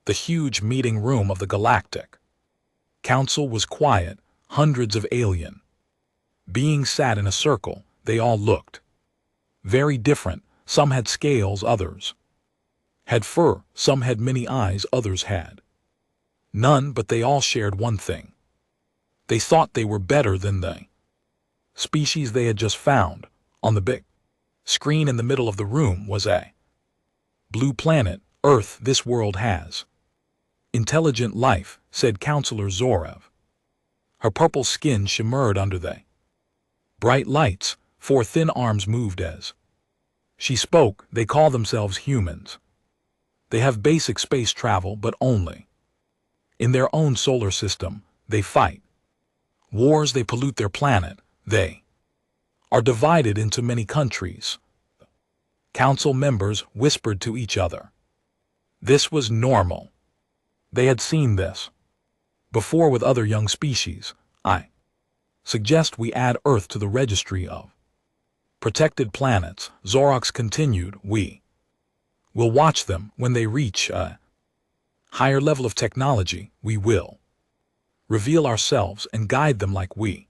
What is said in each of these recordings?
The huge meeting room of the Galactic Council was quiet. Hundreds of alien beings sat in a circle. They all looked very different. Some had scales, others had fur, some had many eyes, others had none, but they all shared one thing. They thought they were better than the species they had just found. On the big screen in the middle of the room was a blue planet. Earth. This world has intelligent life, said Counselor Zorev. Her purple skin shimmered under the bright lights. Four thin arms moved as she spoke. They call themselves humans. They have basic space travel, but only in their own solar system. They fight wars. They pollute their planet. They are divided into many countries. Council members whispered to each other. This was normal. They had seen this before with other young species. I suggest we add Earth to the registry of protected planets. Zorox continued. We will watch them. When they reach a higher level of technology, we will reveal ourselves and guide them like we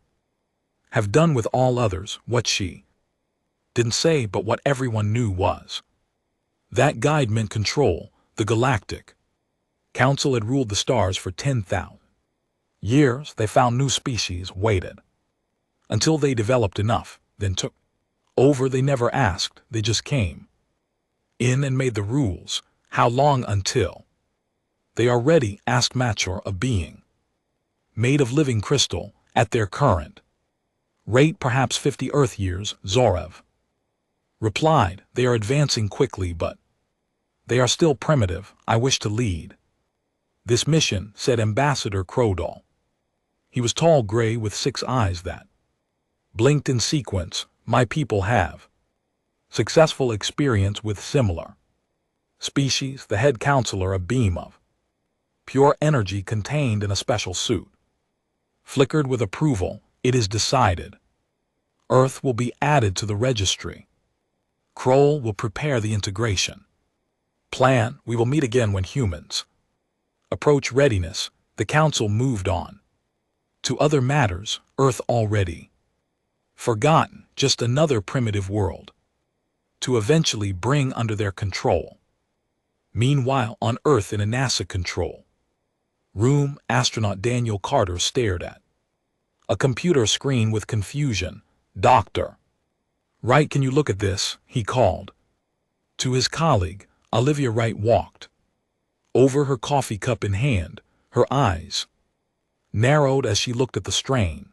have done with all others. What she didn't say, but what everyone knew, was that guide meant control. The Galactic Council had ruled the stars for 10,000 years. They found new species, waited until they developed enough, then took over. They never asked, they just came in and made the rules. How long until they are ready? Asked Mature, a being made of living crystal. At their current rate, perhaps 50 Earth years, Zorev replied. They are advancing quickly, but they are still primitive. I wish to lead this mission, said Ambassador Crowdall. He was tall, gray, with 6 eyes that blinked in sequence. My people have successful experience with similar species. The head counselor, a beam of pure energy contained in a special suit, flickered with approval. It is decided. Earth will be added to the registry. Kroll will prepare the integration plan. We will meet again when humans approach readiness. The council moved on to other matters. Earth already forgotten, just another primitive world to eventually bring under their control. Meanwhile, on Earth, in a NASA control room, astronaut Daniel Carter stared at a computer screen with confusion. Dr. Wright, can you look at this? He called to his colleague. Olivia Wright walked over, her coffee cup in hand. Her eyes narrowed as she looked at the strain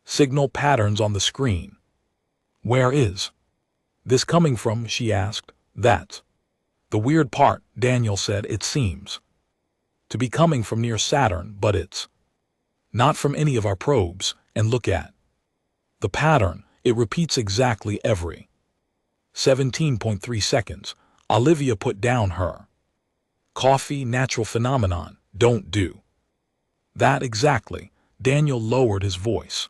signal patterns on the screen. Where is this coming from? She asked. That's the weird part, Daniel said. It seems to be coming from near Saturn, but it's not from any of our probes. And look at the pattern. It repeats exactly every 17.3 seconds. Olivia put down her coffee. Natural phenomenon. Don't do that exactly. Daniel lowered his voice.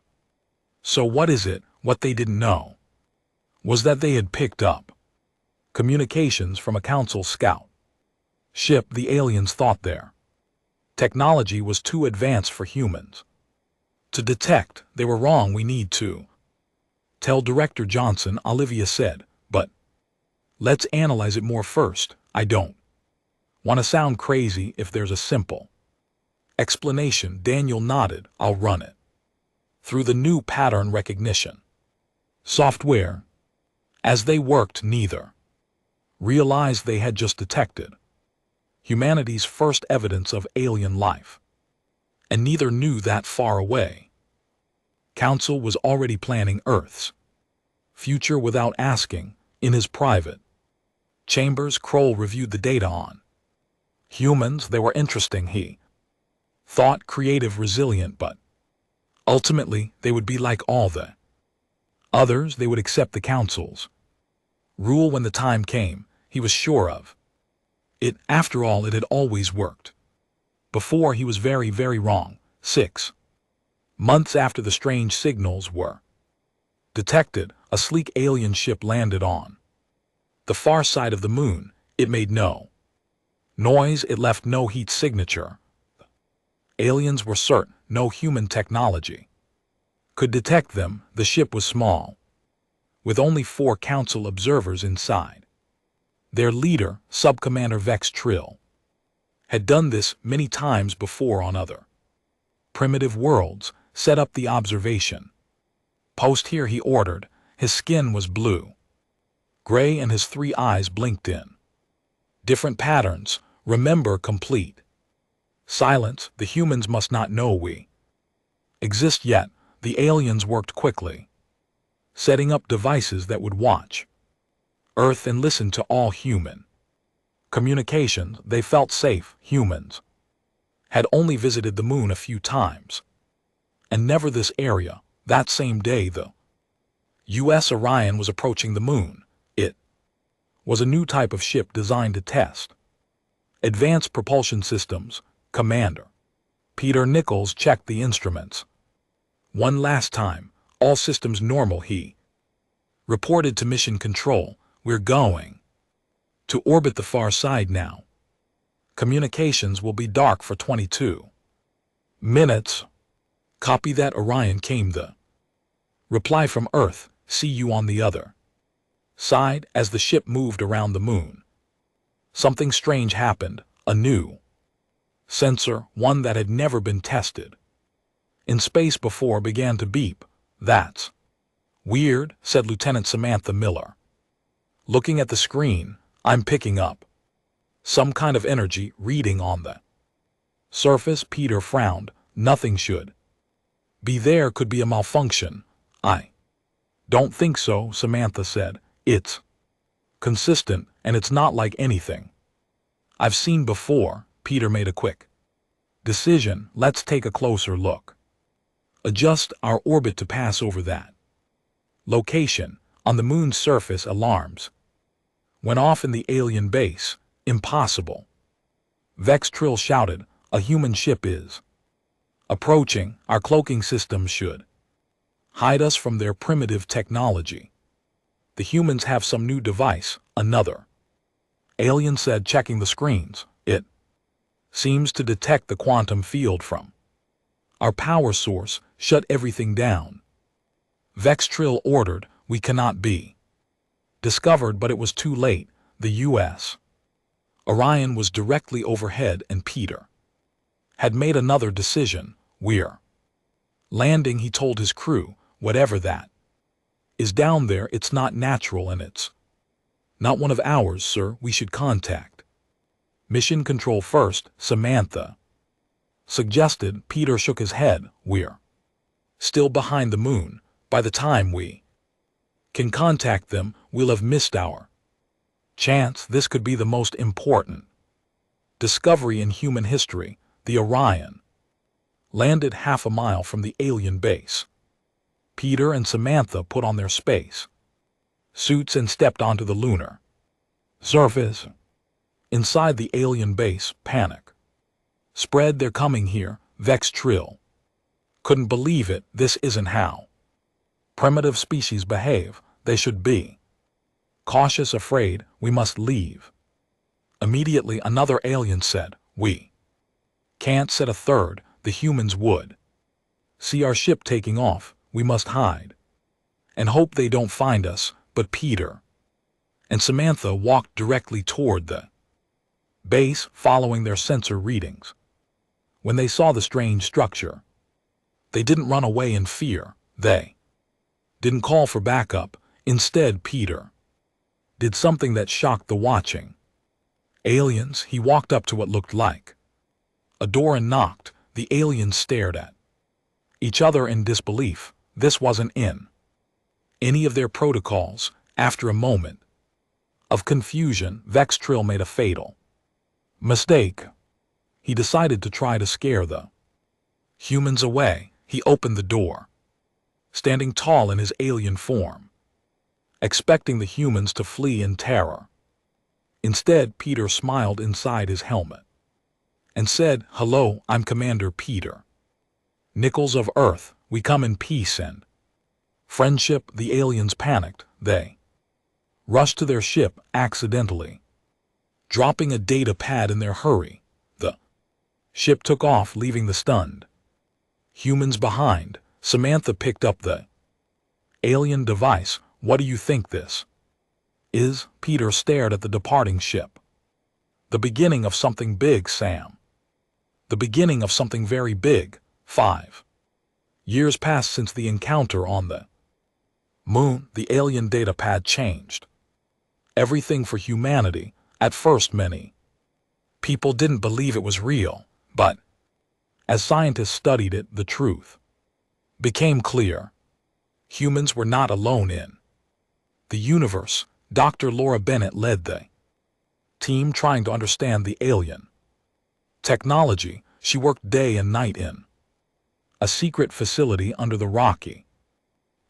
So what is it? What they didn't know was that they had picked up communications from a council scout ship. The aliens thought their technology was too advanced for humans to detect. They were wrong. We need to tell Director Johnson, Olivia said, but let's analyze it more first. I don't want to sound crazy. If there's a simple explanation. Daniel nodded. I'll run it through the new pattern recognition software. As they worked, neither realized they had just detected humanity's first evidence of alien life, and neither knew that far away. Council was already planning Earth's future without asking. In his private chambers, Kroll reviewed the data on humans. They were interesting, he thought, creative, resilient, but ultimately they would be like all the others. They would accept the Council's rule when the time came. He was sure of it. After all, it had always worked before. He was very, very wrong. 6 months after the strange signals were detected, a sleek alien ship landed on the far side of the moon. It made no Noise, it left no heat signature. Aliens were certain no human technology could detect them. The ship was small, with only 4 council observers inside. Their leader, Subcommander Vex Trill, had done this many times before on other primitive worlds. Set up the observation post here, he ordered. His skin was blue, gray, and his 3 eyes blinked in different patterns. Remember, complete silence. The humans must not know we exist yet. The aliens worked quickly, setting up devices that would watch Earth and listen to all human communications. They felt safe. Humans had only visited the moon a few times, and never this area. That same day, the U.S. Orion was approaching the moon. It was a new type of ship designed to test advanced propulsion systems. Commander Peter Nichols checked the instruments one last time. All systems normal, he reported to mission control. We're going to orbit the far side now. Communications will be dark for 22 minutes. Copy that, Orion, came the reply from Earth. See you on the other side. As the ship moved around the moon, something strange happened. A new sensor, one that had never been tested in space before, began to beep. That's weird, said Lieutenant Samantha Miller, looking at the screen. I'm picking up some kind of energy reading on the surface. Peter frowned. Nothing should be there. Could be a malfunction. I don't think so, Samantha said. It's consistent, and it's not like anything I've seen before. Peter made a quick decision. Let's take a closer look. Adjust our orbit to pass over that location. On the moon's surface, alarms went off in the alien base. Impossible, Vex Trill shouted. A human ship is approaching. Our cloaking systems should hide us from their primitive technology. The humans have some new device. Another alien said, checking the screens. It seems to detect the quantum field from our power source. Shut everything down, Vex Trill ordered. We cannot be discovered. But it was too late. The U.S. Orion was directly overhead, and Peter had made another decision. We're landing, he told his crew. Whatever that is down there, it's not natural, and it's not one of ours, sir. We should contact mission control first, Samantha suggested. Peter shook his head. We're still behind the moon. By the time we can contact them, we'll have missed our chance. This could be the most important discovery in human history. The Orion landed half a mile from the alien base. Peter and Samantha put on their space suits and stepped onto the lunar surface. Inside the alien base, panic spread. They're coming here. Vex Trill couldn't believe it. This isn't how primitive species behave. They should be cautious, afraid. We must leave immediately, another alien said. We can't, said a third. The humans would see our ship taking off. We must hide and hope they don't find us. But Peter and Samantha walked directly toward the base, following their sensor readings. When they saw the strange structure, they didn't run away in fear. They didn't call for backup. Instead, Peter did something that shocked the watching aliens. He walked up to what looked like a door and knocked. The aliens stared at each other in disbelief. This wasn't in any of their protocols. After a moment of confusion, Vex Trill made a fatal mistake. He decided to try to scare the humans away. He opened the door, standing tall in his alien form, expecting the humans to flee in terror. Instead, Peter smiled inside his helmet and said, "Hello, I'm Commander Peter Nichols of Earth. We come in peace and friendship." The aliens panicked. They rushed to their ship, accidentally dropping a data pad in their hurry. The ship took off, leaving the stunned humans behind. Samantha picked up the alien device. What do you think this is? Peter stared at the departing ship. The beginning of something big, Sam. The beginning of something very big. 5 years passed since the encounter on the moon. The alien data pad changed everything for humanity. At first, many people didn't believe it was real, but as scientists studied it, the truth became clear. Humans were not alone in the universe. Dr. Laura Bennett led the team trying to understand the alien technology. She worked day and night in a secret facility under the Rocky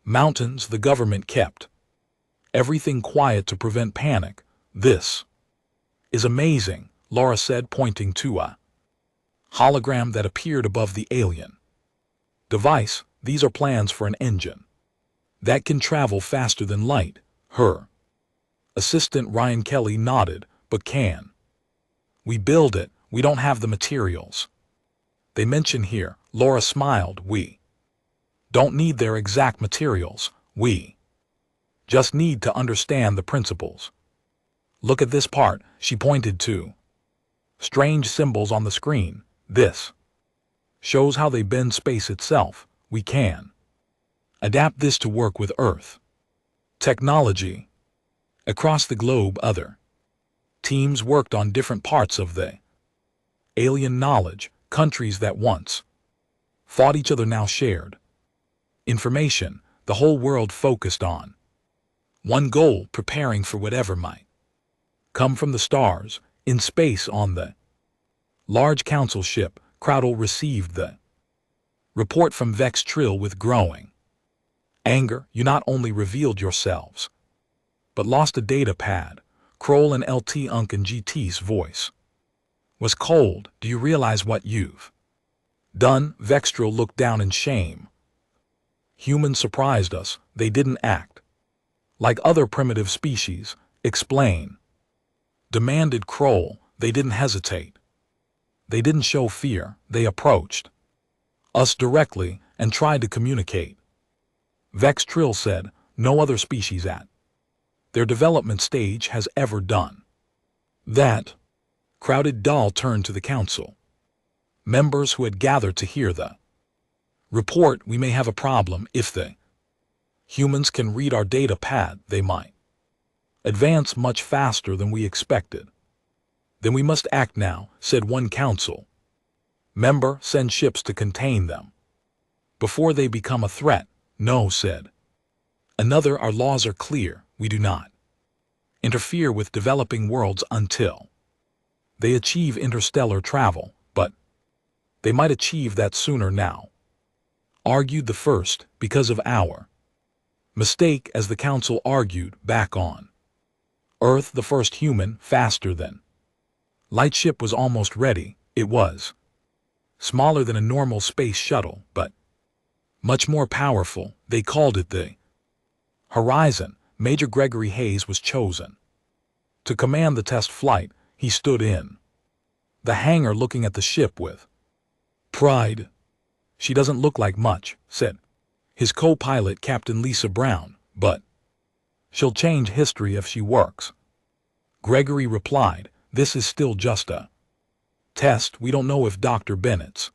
Mountains. The government kept everything quiet to prevent panic. This is amazing, Laura said, pointing to a hologram that appeared above the alien device. These are plans for an engine that can travel faster than light. Her assistant Ryan Kelly nodded. But can we build it? We don't have the materials they mention here. Laura smiled. We don't need their exact materials. We just need to understand the principles. Look at this part. She pointed to strange symbols on the screen. This shows how they bend space itself. We can adapt this to work with Earth technology. Across the globe, other teams worked on different parts of the alien knowledge. Countries that once fought each other now shared information. The whole world focused on one goal, preparing for whatever might come from the stars. In space on the large council ship, Crowdle received the report from Vex Trill with growing anger. You not only revealed yourselves, but lost a data pad. Kroll and LT Unk and GT's voice was cold. Do you realize what you've done? Vextril looked down in shame. Humans surprised us. They didn't act like other primitive species. Explain, demanded Kroll. They didn't hesitate. They didn't show fear. They approached us directly and tried to communicate. Vextril said, no other species at their development stage has ever done that. Crowded Doll turned to the council members who had gathered to hear the report. We may have a problem. If the humans can read our data pad, they might advance much faster than we expected. Then we must act now, said one council member. Send ships to contain them before they become a threat. No, said another. Our laws are clear. We do not interfere with developing worlds until they achieve interstellar travel, but they might achieve that sooner now, argued the first, because of our mistake. As the council argued, back on Earth, the first human, faster than light ship was almost ready. It was smaller than a normal space shuttle, but much more powerful. They called it the Horizon. Major Gregory Hayes was chosen to command the test flight. He stood in the hangar looking at the ship with pride. She doesn't look like much, said his co-pilot Captain Lisa Brown, but she'll change history if she works. Gregory replied, this is still just a test. We don't know if Dr. Bennett's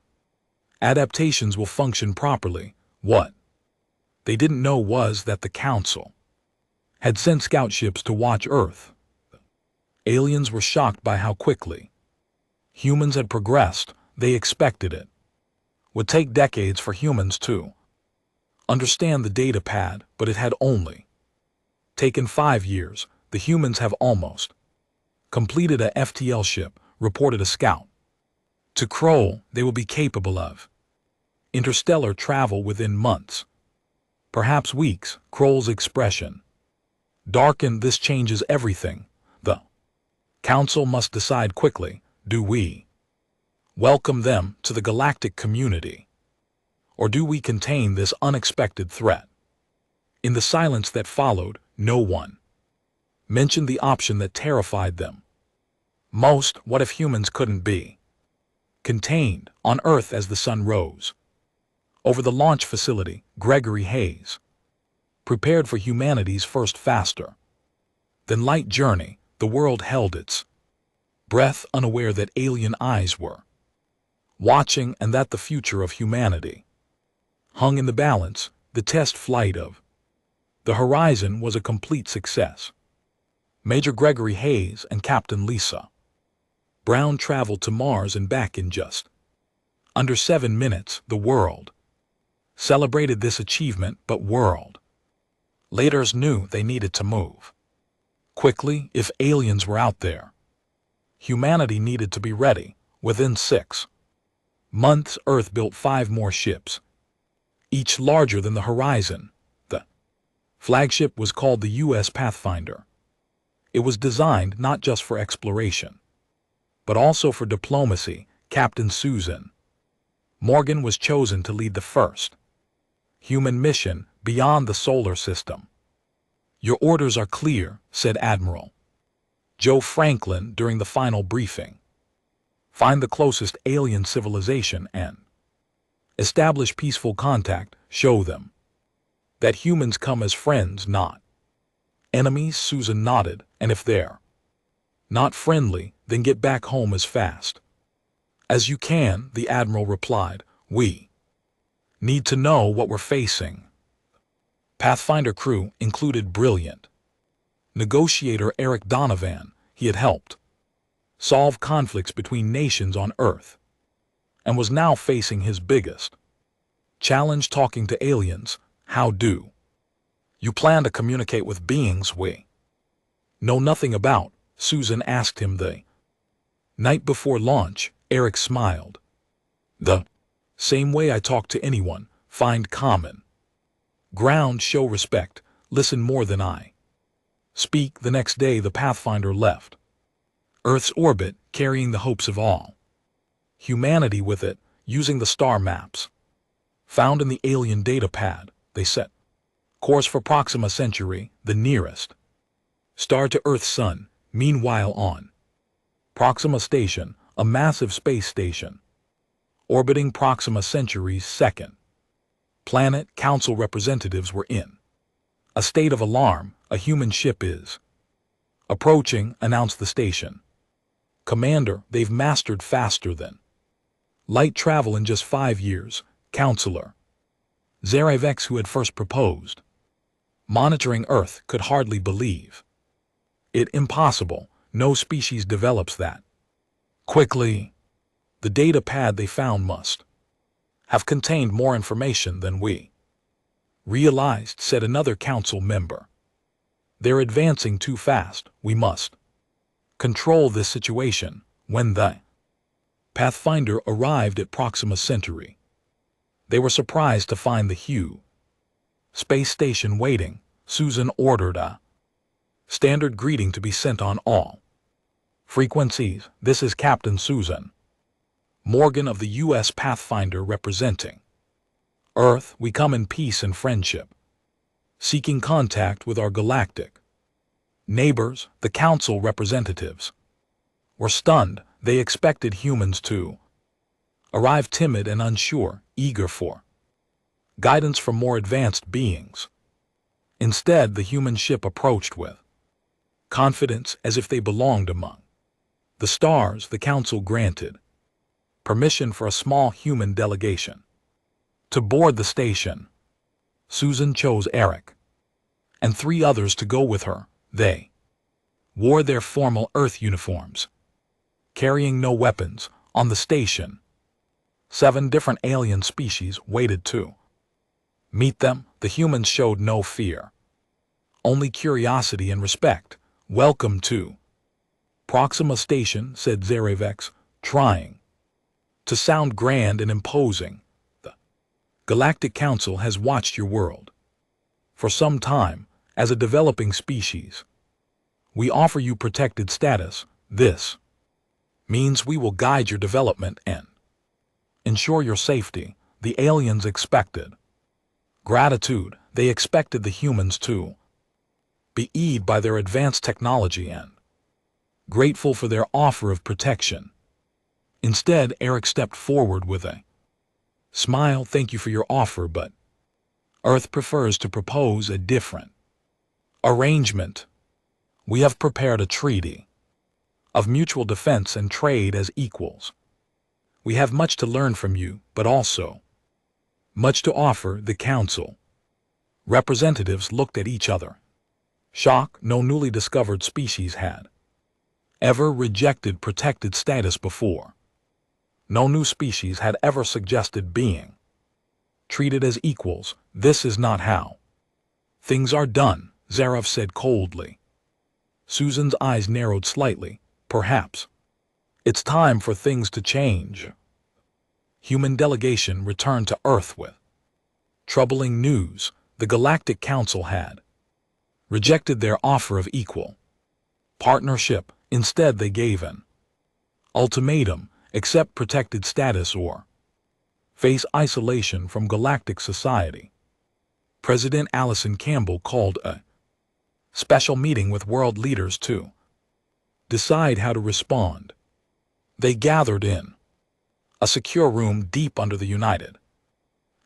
adaptations will function properly. What they didn't know was that the council had sent scout ships to watch Earth. Aliens were shocked by how quickly humans had progressed. They expected it would take decades for humans to understand the data pad, but it had only taken 5 years. The humans have almost completed a FTL ship, reported a scout to Kroll. They will be capable of interstellar travel within months, perhaps weeks. Kroll's expression darkened. This changes everything. The council must decide quickly. Do we welcome them to the galactic community, or do we contain this unexpected threat? In the silence that followed, no one mentioned the option that terrified them. Most what if humans couldn't be contained on Earth as the sun rose. Over the launch facility, Gregory Hayes prepared for humanity's first faster than light journey. The world held its breath, unaware that alien eyes were watching and that the future of humanity hung in the balance. The test flight of the Horizon was a complete success. Major Gregory Hayes and Captain Lisa Brown traveled to Mars and back in just under 7 minutes. The world celebrated this achievement, but world leaders knew they needed to move quickly if aliens were out there. Humanity needed to be ready. Within 6 months, Earth built 5 more ships, each larger than the Horizon. The flagship was called the U.S. Pathfinder. It was designed not just for exploration, but also for diplomacy. Captain Susan Morgan was chosen to lead the first human mission beyond the solar system. "Your orders are clear," said Admiral Joe Franklin during the final briefing. "Find the closest alien civilization and establish peaceful contact. Show them that humans come as friends, not enemies." Susan nodded. "And if they're not friendly, then get back home as fast as you can," the Admiral replied. "We need to know what we're facing." Pathfinder crew included brilliant negotiator Eric Donovan. He had helped solve conflicts between nations on Earth and was now facing his biggest challenge, talking to aliens. "How do you plan to communicate with beings we know nothing about?" Susan asked him the night before launch. Eric smiled. "The same way I talk to anyone. Find common ground, show respect, listen more than I speak." The next day, the Pathfinder left Earth's orbit, carrying the hopes of all humanity with it. Using the star maps found in the alien data pad, they set course for Proxima Centauri, the nearest star to Earth's sun. Meanwhile, on Proxima Station, a massive space station orbiting Proxima Centauri's second planet, council representatives were in a state of alarm. "A human ship is approaching," announced the station commander. "They've mastered faster than light travel in just 5 years." Counselor Zarevex, who had first proposed monitoring Earth, could hardly believe it. "Impossible. No species develops that quickly. The data pad they found must have contained more information than we realized," said another council member. "They're advancing too fast. We must control this situation." When the Pathfinder arrived at Proxima Centauri, they were surprised to find the huge space station waiting. Susan ordered a standard greeting to be sent on all frequencies. "This is Captain Susan Morgan of the U.S. Pathfinder representing Earth. We come in peace and friendship, seeking contact with our galactic neighbors." The council representatives were stunned. They expected humans to arrive timid and unsure, eager for guidance from more advanced beings. Instead, the human ship approached with confidence, as if they belonged among the stars. The council granted permission for a small human delegation to board the station. Susan chose Eric and 3 others to go with her. They wore their formal Earth uniforms, carrying no weapons. On the station, 7 different alien species waited to meet them. The humans showed no fear, only curiosity and respect. "Welcome to Proxima Station," said Zarevex, trying to sound grand and imposing. "The Galactic Council has watched your world for some time. As a developing species, we offer you protected status. This means we will guide your development and ensure your safety." The aliens expected gratitude. They expected the humans to be awed by their advanced technology and grateful for their offer of protection. Instead, Eric stepped forward with a smile. Thank you for your offer, but Earth prefers to propose a different arrangement. We have prepared a treaty of mutual defense and trade as equals. We have much to learn from you, but also much to offer the Council. Representatives looked at each other. Shock. No newly discovered species had ever rejected protected status before. No new species had ever suggested being treated as equals. This is not how things are done, Zarev said coldly. Susan's eyes narrowed slightly. Perhaps it's time for things to change. Human delegation returned to Earth with troubling news. The Galactic Council had rejected their offer of equal partnership. Instead, they gave an ultimatum: accept protected status or face isolation from galactic society. President Allison Campbell called a special meeting with world leaders to decide how to respond. They gathered in a secure room deep under the United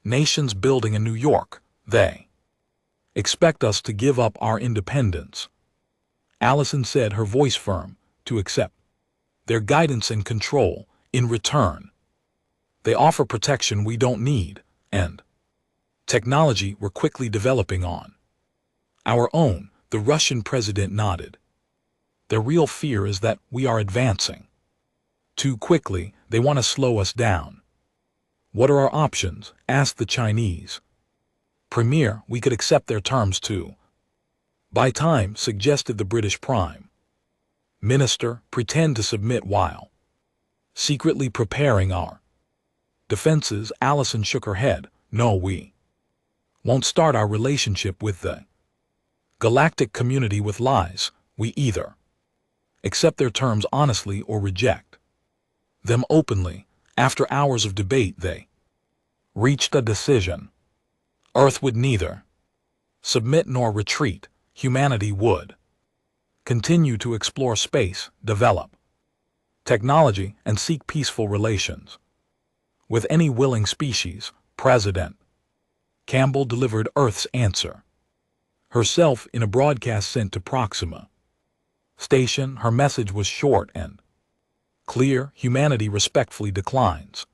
Nations building in New York. They expect us to give up our independence, Allison said, her voice firm, to accept their guidance and control. In return, they offer protection we don't need and technology we're quickly developing on our own. The Russian president nodded. Their real fear is that we are advancing too quickly. They want to slow us down. What are our options? Asked the Chinese premier. We could accept their terms too. Buy time, suggested the British Prime Minister. Pretend to submit while secretly preparing our defenses. Allison shook her head. No, we won't start our relationship with the galactic community with lies. We either accept their terms honestly or reject them openly. After hours of debate, they reached a decision. Earth would neither submit nor retreat. Humanity would continue to explore space, develop technology, and seek peaceful relations with any willing species. President Campbell delivered Earth's answer herself in a broadcast sent to Proxima Station. Her message was short and clear. Humanity respectfully declines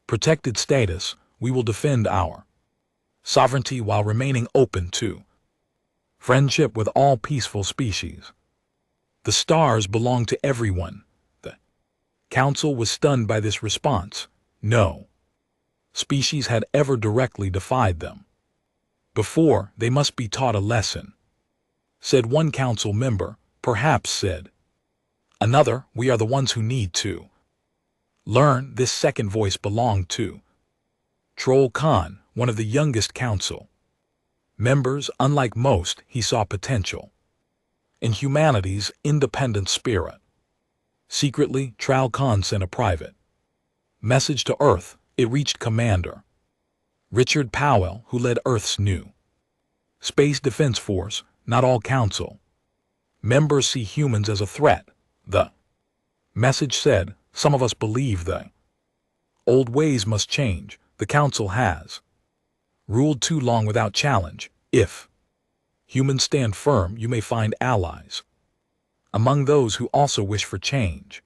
protected status. We will defend our sovereignty while remaining open to friendship with all peaceful species. The stars belong to everyone. The Council was stunned by this response. No species had ever directly defied them before. They must be taught a lesson, said one council member. Perhaps, said another, we are the ones who need to learn. This second voice belonged to Troll Khan, one of the youngest council members. Unlike most, he saw potential in humanity's independent spirit. Secretly, Troll Khan sent a private message to Earth. It reached Commander Richard Powell, who led Earth's new Space Defense Force. Not all council members see humans as a threat, the message said. Some of us believe the old ways must change. The council has ruled too long without challenge. If humans stand firm, you may find allies among those who also wish for change.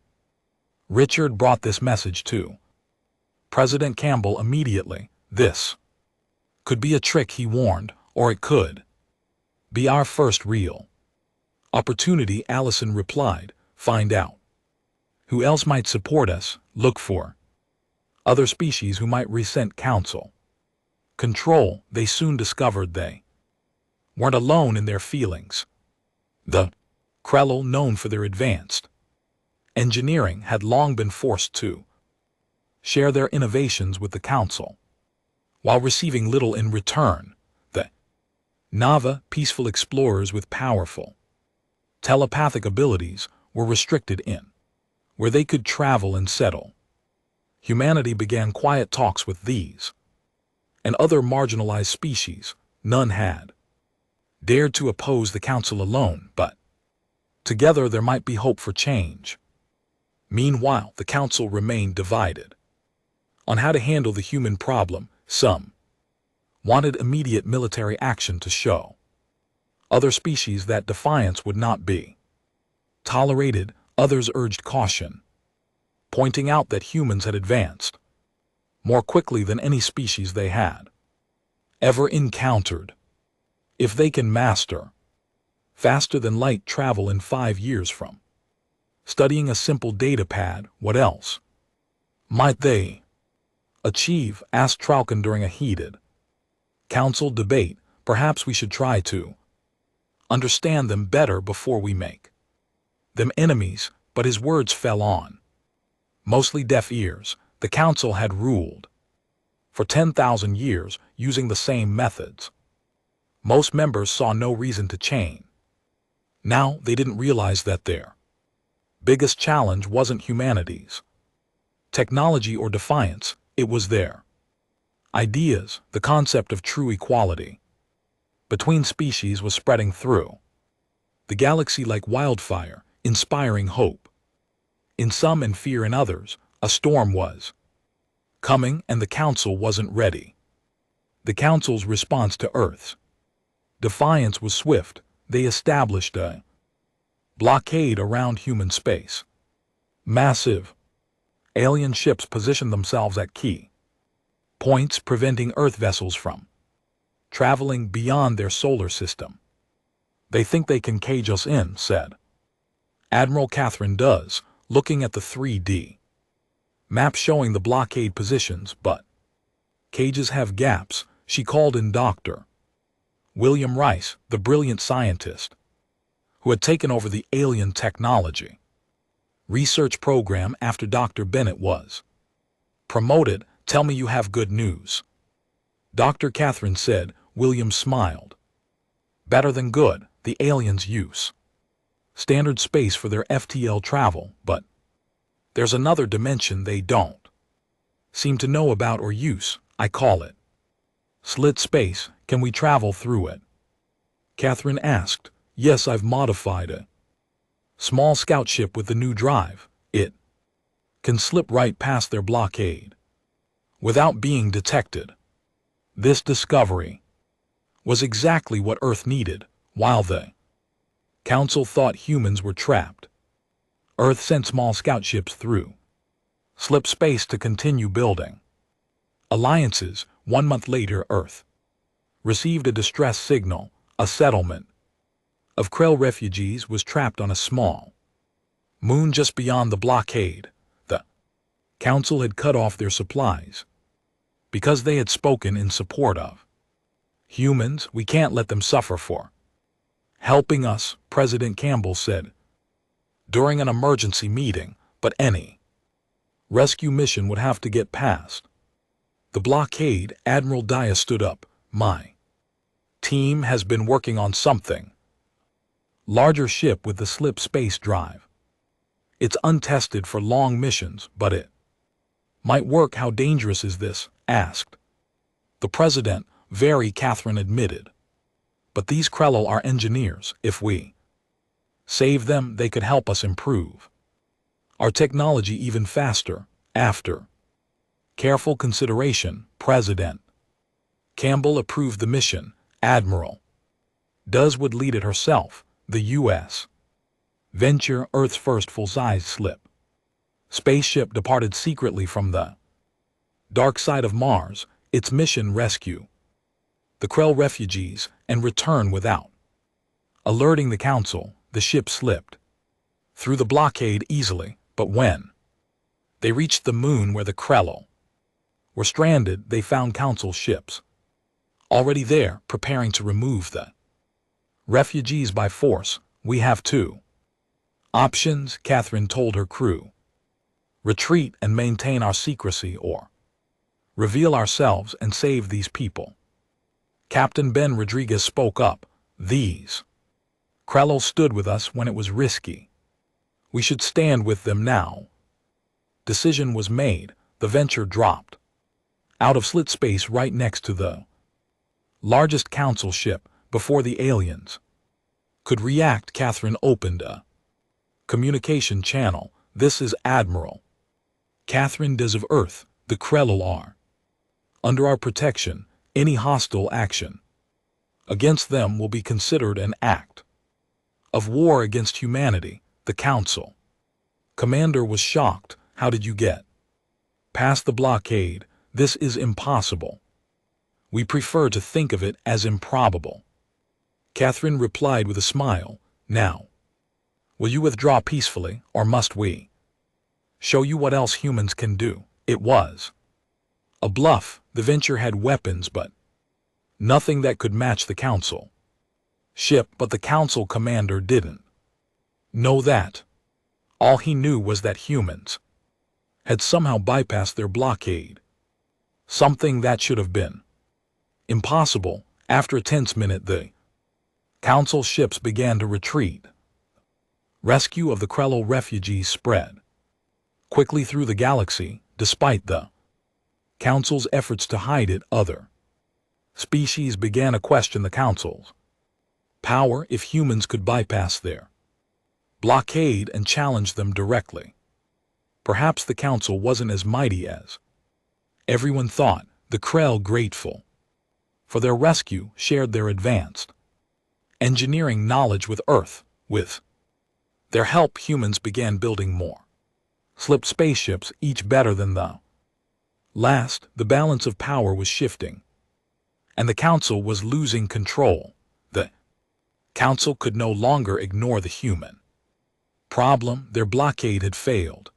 Richard brought this message to President Campbell immediately. This could be a trick, he warned, or it could be our first real opportunity. Allison replied. Find out who else might support us. Look for other species who might resent council control. They soon discovered they weren't alone in their feelings. The Krell, known for their advanced engineering, had long been forced to share their innovations with the council while receiving little in return. The Nava, peaceful explorers with powerful telepathic abilities, were restricted in where they could travel and settle. Humanity began quiet talks with these and other marginalized species. None had dared to oppose the council alone, but Together there might be hope for change. Meanwhile, the council remained divided on how to handle the human problem. Some wanted immediate military action to show other species that defiance would not be tolerated. Others urged caution, pointing out that humans had advanced more quickly than any species they had ever encountered. If they can master faster than light travel in 5 years from studying a simple data pad, what else might they achieve? Asked Traukin during a heated council debate. Perhaps we should try to understand them better before we make them enemies. But his words fell on mostly deaf ears. The council had ruled for 10,000 years using the same methods. Most members saw no reason to change. Now they didn't realize that their biggest challenge wasn't humanity's technology or defiance, it was their ideas. The concept of true equality between species was spreading through the galaxy like wildfire, inspiring hope in some and fear in others. A storm was coming, and the council wasn't ready. The council's response to Earth's defiance was swift. They established a blockade around human space. Massive alien ships positioned themselves at key points, preventing Earth vessels from traveling beyond their solar system. They think they can cage us in, said Admiral Catherine Does, looking at the 3D map showing the blockade positions. But cages have gaps. She called in Dr. William Rice, the brilliant scientist who had taken over the alien technology research program after Dr. Bennett was promoted. Tell me you have good news, Dr. Catherine said. William smiled. Better than good. The aliens use standard space for their FTL travel, but there's another dimension they don't seem to know about or use. I call it slit space. Can we travel through it? Catherine asked. Yes, I've modified a small scout ship with the new drive. It can slip right past their blockade without being detected. This discovery was exactly what Earth needed. While the council thought humans were trapped, Earth sent small scout ships through slip space to continue building alliances. 1 month later, Earth received a distress signal. A settlement of Krell refugees was trapped on a small moon just beyond the blockade. The council had cut off their supplies because they had spoken in support of humans. We can't let them suffer for helping us, President Campbell said during an emergency meeting. But any rescue mission would have to get past the blockade. Admiral Dias stood up. My team has been working on something larger ship with the slip space drive. It's untested for long missions, but it might work. How dangerous is this? Asked the president. Very, Catherine admitted. But these Krell are engineers. If we save them, they could help us improve our technology even faster. After careful consideration, President Campbell approved the mission. Admiral Does would lead it herself. The U.S. venture, Earth's first full-size slip spaceship, departed secretly from the dark side of Mars. Its mission: rescue the Krell refugees and return without alerting the council. The ship slipped through the blockade easily, but when they reached the moon where the Krell were stranded, they found council ships already there, preparing to remove the refugees by force. We have 2 options, Catherine told her crew. Retreat and maintain our secrecy, or reveal ourselves and save these people. Captain Ben Rodriguez spoke up. These Krell stood with us when it was risky. We should stand with them now. Decision was made. The venture dropped out of slit space right next to the largest council ship before the aliens could react. Catherine opened a Communication channel. This is Admiral Catherine Des of Earth, the Krell are under our protection. Any hostile action against them will be considered an act of war against humanity. The Council commander was shocked. How did you get past the blockade? This is impossible. We prefer to think of it as improbable. Catherine replied with a smile. Now, will you withdraw peacefully, or must we show you what else humans can do? It was a bluff. The Venture had weapons, but nothing that could match the Council ship. But the Council commander didn't know that. All he knew was that humans had somehow bypassed their blockade. Something that should have been impossible. After a tense minute, the Council ships began to retreat. Rescue of the Krell refugees spread quickly through the galaxy. Despite the Council's efforts to hide it, other species began to question the Council's power. If humans could bypass their blockade and challenge them directly, perhaps the Council wasn't as mighty as everyone thought. The Krell, grateful for their rescue, shared their advanced engineering knowledge with Earth. With their help, humans began building more slip spaceships, each better than the last. The balance of power was shifting, and the Council was losing control. The Council could no longer ignore the human problem. Their blockade had failed.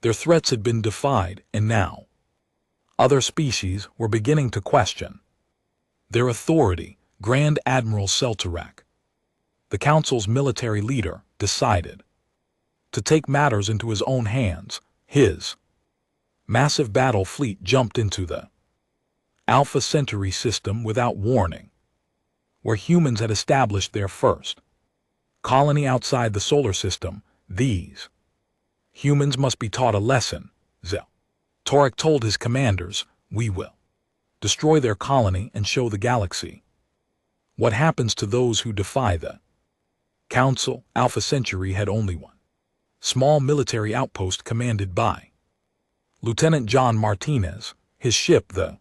Their threats had been defied, and now other species were beginning to question their authority. Grand Admiral Selterac, the Council's military leader, decided to take matters into his own hands. His massive battle fleet jumped into the Alpha Centauri system without warning, where humans had established their first colony outside the solar system. These humans must be taught a lesson. Torek told his commanders, we will destroy their colony and show the galaxy what happens to those who defy the Council. Alpha Centauri had only one small military outpost commanded by Lieutenant John Martinez. His ship, the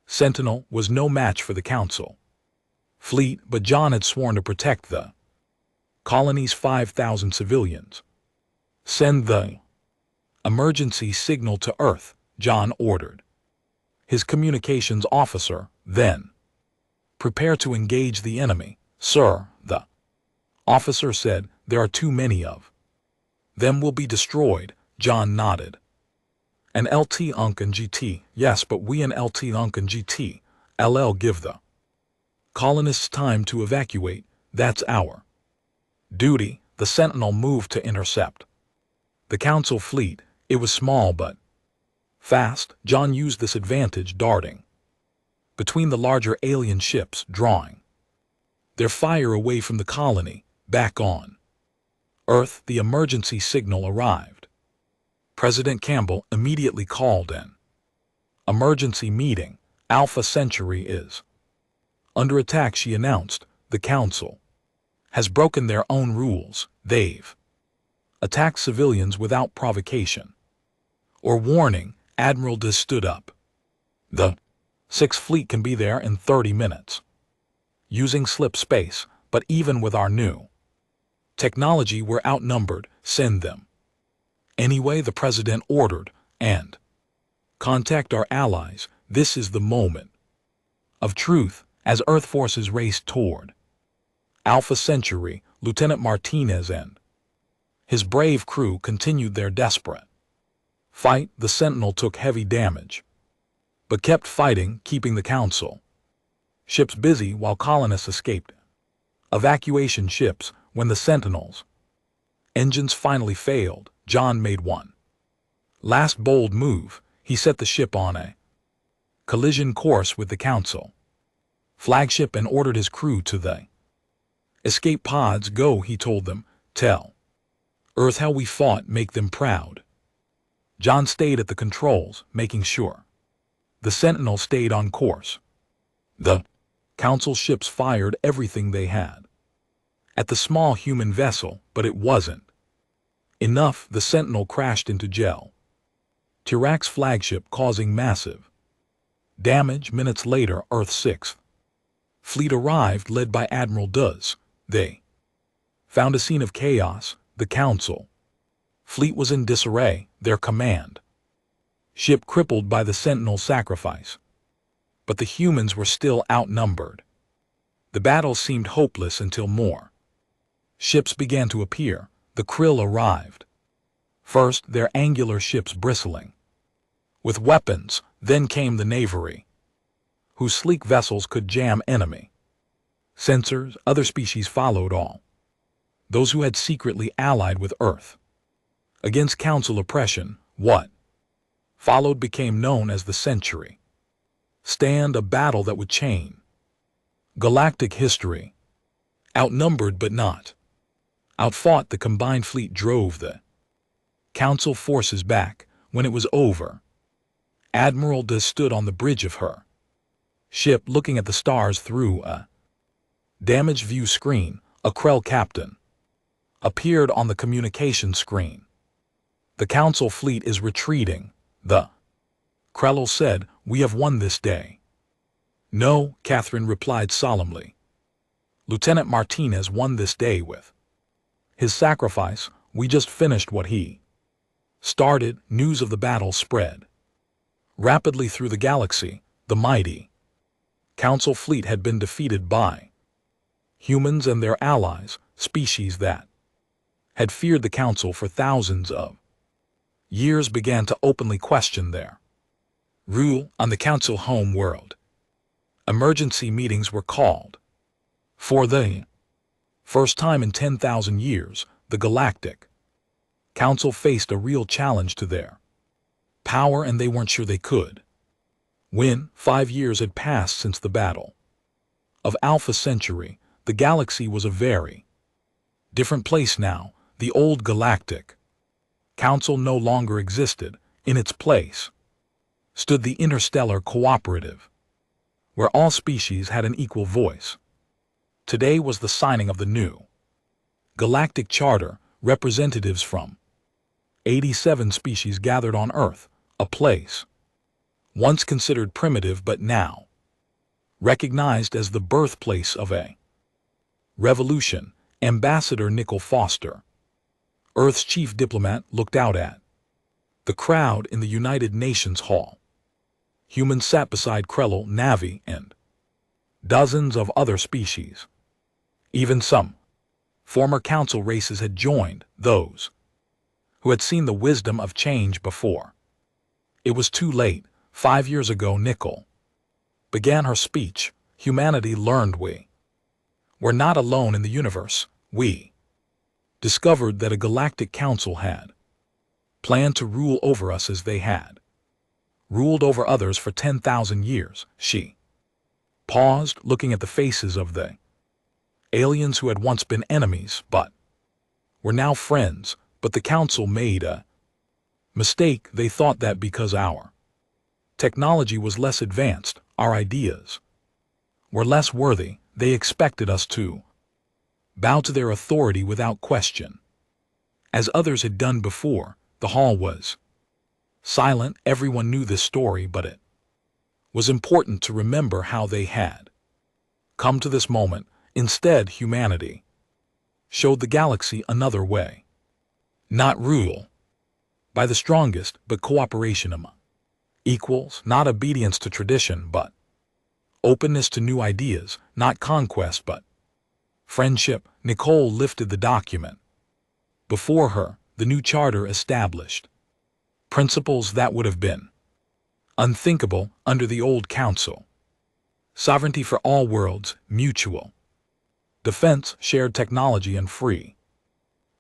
Sentinel, was no match for the Council fleet, but John had sworn to protect the colony's 5,000 civilians. Send the emergency signal to Earth, John ordered his communications officer. Then, prepare to engage the enemy. Sir, the officer said, there are too many of them will be destroyed. John nodded. An LT Unc and GT, yes, but we an LT Unc and GT, LL give the colonists time to evacuate. That's our duty. The Sentinel moved to intercept the Council fleet. It was small but fast. John used this advantage, darting between the larger alien ships, drawing their fire away from the colony. Back on Earth, the emergency signal arrived. President Campbell immediately called an emergency meeting. Alpha Centauri is under attack, she announced. The Council has broken their own rules. They've attacked civilians without provocation or warning. Admiral Des stood up. The Sixth Fleet can be there in 30 minutes, using slip space, but even with our new technology, we're outnumbered. Send them anyway, the President ordered, and contact our allies. This is the moment of truth. As Earth forces raced toward Alpha Centauri, Lieutenant Martinez and his brave crew continued their desperate fight. The Sentinel took heavy damage, but kept fighting, keeping the Council ships busy while colonists escaped evacuation ships. When the Sentinel's engines finally failed, John made one last bold move. He set the ship on a collision course with the Council flagship and ordered his crew to the escape pods. Go, he told them. Tell Earth how we fought. Make them proud. John stayed at the controls, making sure the Sentinel stayed on course. The Council ships fired everything they had at the small human vessel, but it wasn't Enough, the Sentinel crashed into Gel, Tirak's flagship, causing massive damage. Minutes later, Earth's 6th Fleet arrived, led by Admiral Duz. They found a scene of chaos. The Council fleet was in disarray, their command ship crippled by the Sentinel's sacrifice. But the humans were still outnumbered. The battle seemed hopeless until more ships began to appear. The Krill arrived. First, their angular ships bristling with weapons, then came the Naviry, whose sleek vessels could jam enemy sensors. Other species followed, all those who had secretly allied with Earth against Council oppression. What followed became known as the Century Stand, a battle that would change galactic history. Outnumbered but not outfought, the combined fleet drove the Council forces back. When it was over, Admiral Duz stood on the bridge of her ship, looking at the stars through a damaged view screen. A Krell captain appeared on the communication screen. The Council fleet is retreating, the Krell said. We have won this day. No, Catherine replied solemnly. Lieutenant Martinez won this day with his sacrifice. We just finished what he started. News of the battle spread rapidly through the galaxy. The mighty Council fleet had been defeated by humans and their allies, species that had feared the Council for thousands of years began to openly question their rule on the Council home world. Emergency meetings were called. For the first time in 10,000 years, the Galactic Council faced a real challenge to their power, and they weren't sure they could win. 5 years had passed since the battle of Alpha Centauri. The galaxy was a very different place now. The old Galactic Council no longer existed. In its place stood the Interstellar Cooperative, where all species had an equal voice. Today was the signing of the new Galactic Charter. Representatives from 87 species gathered on Earth, a place once considered primitive but now recognized as the birthplace of a revolution. Ambassador Nickel Foster, Earth's chief diplomat, looked out at the crowd in the United Nations Hall. Humans sat beside Krell, Navi, and dozens of other species. Even some former Council races had joined, those who had seen the wisdom of change before. It was too late. 5 years ago, Nickel began her speech. Humanity learned we were not alone in the universe. We discovered that a Galactic Council had planned to rule over us as they had ruled over others for 10,000 years. She paused, looking at the faces of the aliens who had once been enemies but were now friends. But the Council made a mistake. They thought that because our technology was less advanced, our ideas were less worthy, they expected us to bow to their authority without question. As others had done before, the hall was silent. Everyone knew this story, but it was important to remember how they had come to this moment. Instead, humanity showed the galaxy another way. Not rule by the strongest, but cooperation among equals. Not obedience to tradition, but openness to new ideas. Not conquest, but friendship. Nicole lifted the document before her. The new charter established principles that would have been unthinkable under the old Council. Sovereignty for all worlds, mutual defense, shared technology, and free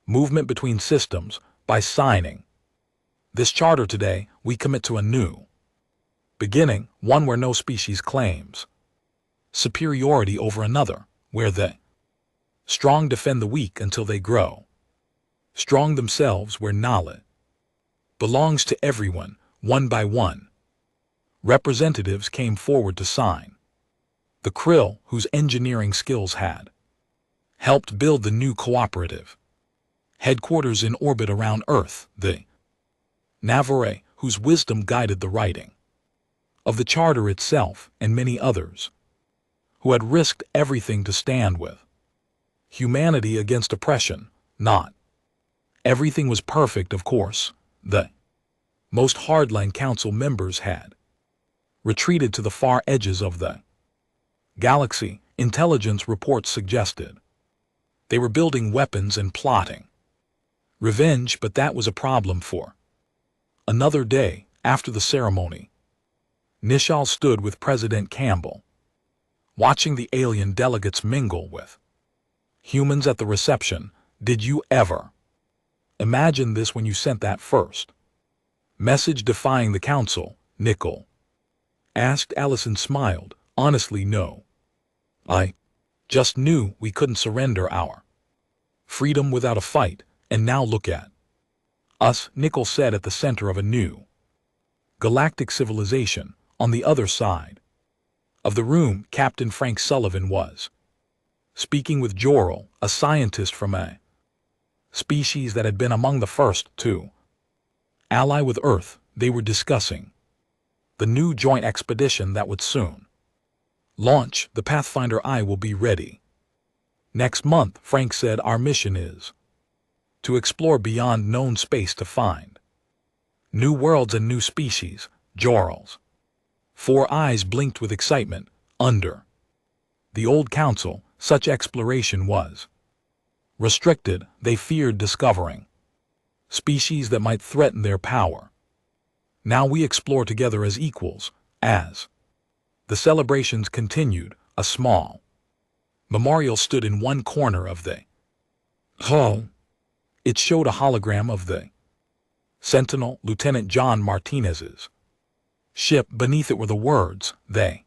movement between systems. By signing this charter today, we commit to a new beginning, one where no species claims superiority over another, where the strong defend the weak until they grow strong themselves, where knowledge belongs to everyone. One by one, representatives came forward to sign. The Krill, whose engineering skills had helped build the new cooperative, headquarters in orbit around Earth, the Navarre, whose wisdom guided the writing of the charter itself, and many others, who had risked everything to stand with humanity against oppression. Not everything was perfect, of course. The most hardline council members had retreated to the far edges of the galaxy, intelligence reports suggested. They were building weapons and plotting revenge, but that was a problem for another day. After the ceremony, Nishal stood with President Campbell, watching the alien delegates mingle with humans at the reception. Did you ever imagine this when you sent that first message defying the council? Nickel asked. Allison smiled. Honestly, no. I just knew we couldn't surrender our freedom without a fight, and now look at us, Nickel said. At the center of a new galactic civilization, on the other side of the room, Captain Frank Sullivan was speaking with Jor-El, a scientist from a species that had been among the first to ally with Earth. They were discussing the new joint expedition that would soon launch. The Pathfinder I will be ready next month, Frank said. Our mission is to explore beyond known space to find new worlds and new species. Jor-El's 4 eyes blinked with excitement. Under the old council, such exploration was restricted. They feared discovering species that might threaten their power. Now we explore together as equals. As the celebrations continued, a small memorial stood in one corner of the hall. It showed a hologram of the Sentinel, Lieutenant John Martinez's ship. Beneath it were the words, "They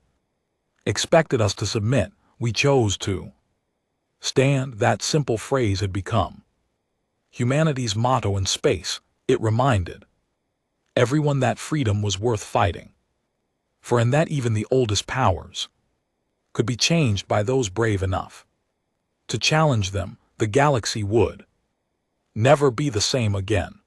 expected us to submit. We chose to stand." That simple phrase had become humanity's motto in space. It reminded everyone that freedom was worth fighting for, and that even the oldest powers could be changed by those brave enough to challenge them. The galaxy would never be the same again.